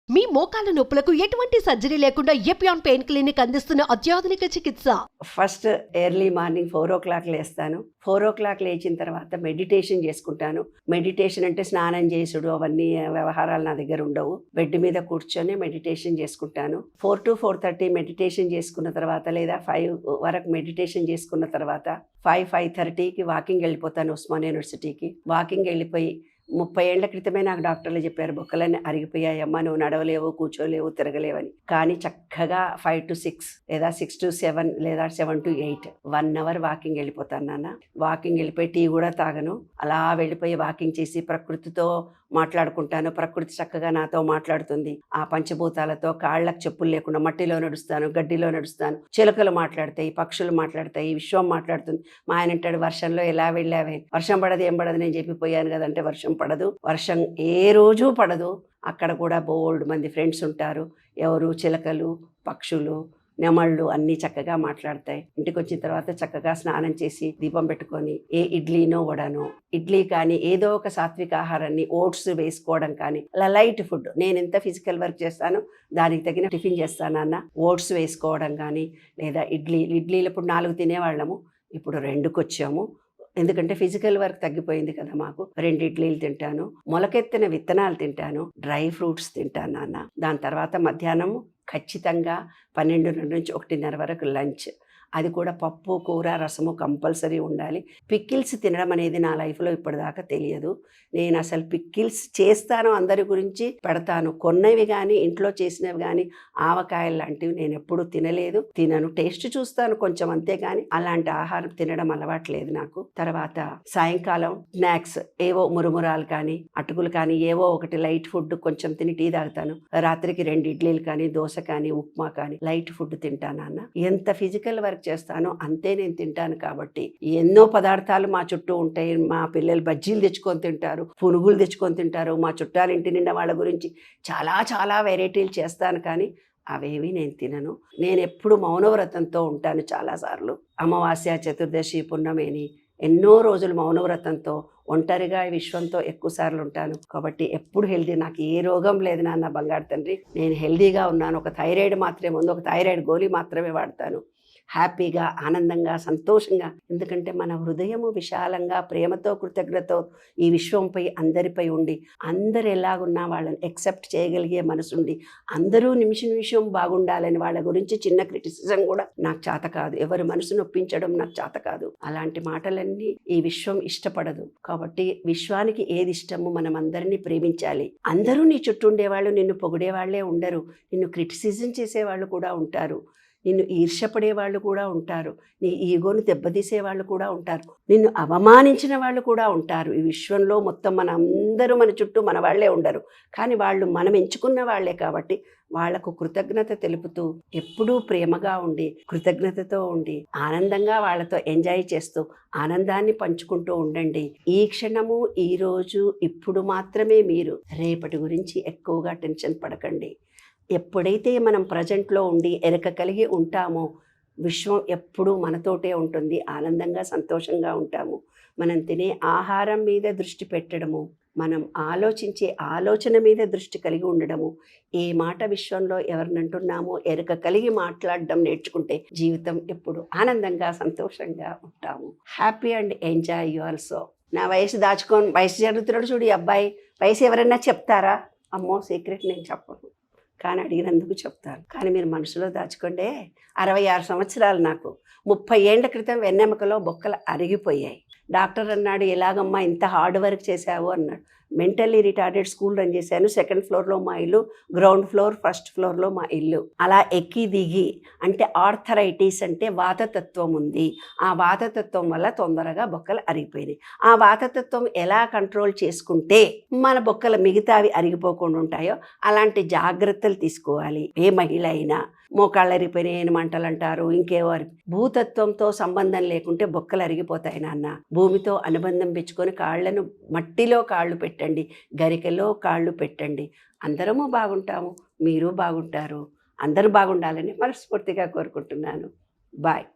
మీ మోకాల నొప్పులకు ఎటువంటి సర్జరీ లేకుండా ఎపియాన్ పెయిన్ క్లినిక్ అందిస్తున్న అత్యాధునిక చికిత్స. ఫస్ట్ ఎర్లీ మార్నింగ్ 4 o'clock లేస్తాను. 4 o'clock లేచిన తర్వాత మెడిటేషన్ చేసుకుంటాను. మెడిటేషన్ అంటే స్నానం చేసుడు అవన్నీ వ్యవహారాలు నా దగ్గర ఉండవు. బెడ్ మీద కూర్చొని మెడిటేషన్ చేసుకుంటాను. 4 to 4:30 మెడిటేషన్ చేసుకున్న తర్వాత లేదా 5 వరకు మెడిటేషన్ చేసుకున్న తర్వాత 5:30కి వాకింగ్ వెళ్ళిపోతాను. ఉస్మానియా యూనివర్సిటీకి వాకింగ్ వెళ్ళిపోయి 30 ఏళ్ల క్రితమే నాకు డాక్టర్లు చెప్పారు, బొక్కలన్నీ అరిగిపోయాయమ్మా, నువ్వు నడవలేవు, కూర్చోలేవు, తిరగలేవని. కానీ చక్కగా 5 to 6 లేదా 6 to 7 లేదా 7 to 8 1 hour వాకింగ్ వెళ్ళిపోతాను నాన్న. వాకింగ్ వెళ్ళిపోయి టీ కూడా తాగను. అలా వెళ్ళిపోయి వాకింగ్ చేసి ప్రకృతితో మాట్లాడుకుంటాను. ప్రకృతి చక్కగా నాతో మాట్లాడుతుంది. ఆ పంచభూతాలతో కాళ్ళకు చెప్పులు లేకుండా మట్టిలో నడుస్తాను, గడ్డిలో నడుస్తాను. చిలకలు మాట్లాడతాయి, పక్షులు మాట్లాడతాయి, విశ్వం మాట్లాడుతుంది. మా ఆయన అంటాడు, వర్షంలో ఎలా వెళ్ళావే, వర్షం పడదు ఏం పడదు నేను చెప్పిపోయాను కదంటే వర్షం పడదు, వర్షం ఏ రోజు పడదు. అక్కడ కూడా బోల్డ్ మంది ఫ్రెండ్స్ ఉంటారు. ఎవరు చిలకలు, పక్షులు, నెమళ్ళు అన్నీ చక్కగా మాట్లాడతాయి. ఇంటికి వచ్చిన తర్వాత చక్కగా స్నానం చేసి దీపం పెట్టుకొని ఏ ఇడ్లీనో వడనో, ఇడ్లీ కానీ ఏదో ఒక సాత్విక ఆహారాన్ని ఓట్స్ వేసుకోవడం కానీ, అలా లైట్ ఫుడ్. నేను ఎంత ఫిజికల్ వర్క్ చేస్తానో దానికి తగిన టిఫిన్ చేస్తానన్న ఓట్స్ వేసుకోవడం కానీ, లేదా ఇడ్లీలు ఇప్పుడు 4 తినేవాళ్ళము, ఇప్పుడు 2కి వచ్చాము. ఎందుకంటే ఫిజికల్ వర్క్ తగ్గిపోయింది కదా మాకు. 2 ఇడ్లీలు తింటాను, మొలకెత్తిన విత్తనాలు తింటాను, డ్రై ఫ్రూట్స్ తింటాను నాన్న. దాని తర్వాత మధ్యాహ్నం ఖచ్చితంగా 12 నుంచి 1:30 వరకు లంచ్. అది కూడా పప్పు, కూర, రసము కంపల్సరీ ఉండాలి. పిక్కిల్స్ తినడం అనేది నా లైఫ్లో ఇప్పటిదాకా తెలియదు. నేను అసలు పిక్కిల్స్ చేస్తాను, అందరి గురించి పెడతాను. కొన్నవి కానీ ఇంట్లో చేసినవి కానీ ఆవకాయలు లాంటివి నేను ఎప్పుడు తినను. టేస్ట్ చూస్తాను కొంచెం, అంతే కానీ అలాంటి ఆహారం తినడం అలవాట్లేదు నాకు. తర్వాత సాయంకాలం స్నాక్స్ ఏవో మురుమురాలు కానీ, అటుకులు కానీ, ఏవో ఒకటి లైట్ ఫుడ్ కొంచెం తిని టీ తాగుతాను. రాత్రికి 2 ఇడ్లీలు కానీ, దోశ కానీ, ఉప్మా కానీ లైట్ ఫుడ్ తింటాను అన్న. ఎంత ఫిజికల్ వర్క్ చేస్తానో అంతే నేను తింటాను. కాబట్టి ఎన్నో పదార్థాలు మా చుట్టూ ఉంటాయి. మా పిల్లలు బజ్జీలు తెచ్చుకొని తింటారు, పునుగులు తెచ్చుకొని తింటారు. మా చుట్టాలు ఇంటి నిండా వాళ్ళ గురించి చాలా చాలా వెరైటీలు చేస్తాను, కానీ అవేవి నేను తినను. నేను ఎప్పుడు మౌనవ్రతంతో ఉంటాను. చాలాసార్లు అమావాస్య, చతుర్దశి, పున్నమేని ఎన్నో రోజులు మౌనవ్రతంతో ఒంటరిగా విశ్వంతో ఎక్కువ సార్లు ఉంటాను. కాబట్టి ఎప్పుడు హెల్దీ. నాకు ఏ రోగం లేదు నాన్న బంగారు తండ్రి. నేను హెల్దీగా ఉన్నాను. ఒక థైరాయిడ్ మాత్రమే ఉంది, ఒక థైరాయిడ్ గోళీ మాత్రమే వాడతాను. హ్యాపీగా, ఆనందంగా, సంతోషంగా. ఎందుకంటే మన హృదయము విశాలంగా, ప్రేమతో, కృతజ్ఞతతో ఈ విశ్వంపై అందరిపై ఉండి, అందరు ఎలాగున్నా వాళ్ళని ఎక్సెప్ట్ చేయగలిగే మనసుండి, అందరూ నిమిషం బాగుండాలని వాళ్ళ గురించి చిన్న క్రిటిసిజం కూడా నాకు చేత కాదు. ఎవరి మనసు నొప్పించడం నాకు చేత కాదు. అలాంటి మాటలన్నీ ఈ విశ్వం ఇష్టపడదు. కాబట్టి విశ్వానికి ఏది ఇష్టమో మనం అందరినీ ప్రేమించాలి. అందరూ నీ చుట్టూ ఉండేవాళ్ళు నిన్ను పొగిడేవాళ్లే ఉండరు, నిన్ను క్రిటిసిజం చేసేవాళ్ళు కూడా ఉంటారు, నిన్ను ఈర్ష్యపడే వాళ్ళు కూడా ఉంటారు, నీ ఈగోను దెబ్బతీసే వాళ్ళు కూడా ఉంటారు, నిన్ను అవమానించిన వాళ్ళు కూడా ఉంటారు. ఈ విశ్వంలో మొత్తం మన అందరూ మన చుట్టూ మన వాళ్లే ఉండరు, కానీ వాళ్ళు మనం ఎంచుకున్న వాళ్లే. కాబట్టి వాళ్లకు కృతజ్ఞత తెలుపుతూ ఎప్పుడూ ప్రేమగా ఉండి, కృతజ్ఞతతో ఉండి, ఆనందంగా వాళ్ళతో ఎంజాయ్ చేస్తూ ఆనందాన్ని పంచుకుంటూ ఉండండి. ఈ క్షణము, ఈ రోజు, ఇప్పుడు మాత్రమే మీరు. రేపటి గురించి ఎక్కువగా టెన్షన్ పడకండి. ఎప్పుడైతే మనం ప్రజెంట్లో ఉండి ఎరక కలిగి ఉంటామో విశ్వం ఎప్పుడూ మనతోటే ఉంటుంది. ఆనందంగా, సంతోషంగా ఉంటాము. మనం తినే ఆహారం మీద దృష్టి పెట్టడము, మనం ఆలోచించే ఆలోచన మీద దృష్టి కలిగి ఉండడము, ఏ మాట విశ్వంలో ఎవరినంటున్నామో ఎరక కలిగి మాట్లాడడం నేర్చుకుంటే జీవితం ఎప్పుడు ఆనందంగా, సంతోషంగా ఉంటాము. Happy and enjoy you also. నా వయసు దాచుకొని వయసు జరుగుతున్నాడు చూడు ఈ అబ్బాయి. వయసు ఎవరైనా చెప్తారా? అమ్మో, సీక్రెట్ నేను చెప్పను, కానీ అడిగినందుకు చెప్తాను. కానీ మీరు మనసులో దాచుకోండి. 66 సంవత్సరాలు నాకు. 30 ఏళ్ల క్రితం వెన్నెముకలో బొక్కలు అరిగిపోయాయి. డాక్టర్ అన్నాడు, ఎలాగమ్మా ఇంత హార్డ్ వర్క్ చేశావు అన్నాడు. మెంటల్లీ రిటార్డెడ్ స్కూల్ రన్ చేశాను. 2nd ఫ్లోర్లో మా ఇల్లు, గ్రౌండ్ ఫ్లోర్, 1st ఫ్లోర్లో మా ఇల్లు. అలా ఎక్కి దిగి, అంటే ఆర్థరైటిస్ అంటే వాతతత్వం ఉంది. ఆ వాతతత్వం వల్ల తొందరగా బొక్కలు అరిగిపోయినాయి. ఆ వాతతత్వం ఎలా కంట్రోల్ చేసుకుంటే మన బొక్కలు మిగతావి అరిగిపోకుండా ఉంటాయో అలాంటి జాగ్రత్తలు తీసుకోవాలి. ఏ మహిళ అయినా. మోకాళ్ళు అరిగిపోయినాయని మంటలు అంటారు, ఇంకేవారు. భూతత్వంతో సంబంధం లేకుంటే బొక్కలు అరిగిపోతాయి నాన్న. భూమితో అనుబంధం పెంచుకొని కాళ్ళను మట్టిలో కాళ్ళు పెట్టండి, గరికలో కాళ్ళు పెట్టండి. అందరము బాగుంటాము, మీరు బాగుంటారు. అందరూ బాగుండాలని మనస్ఫూర్తిగా కోరుకుంటున్నాను. బాయ్.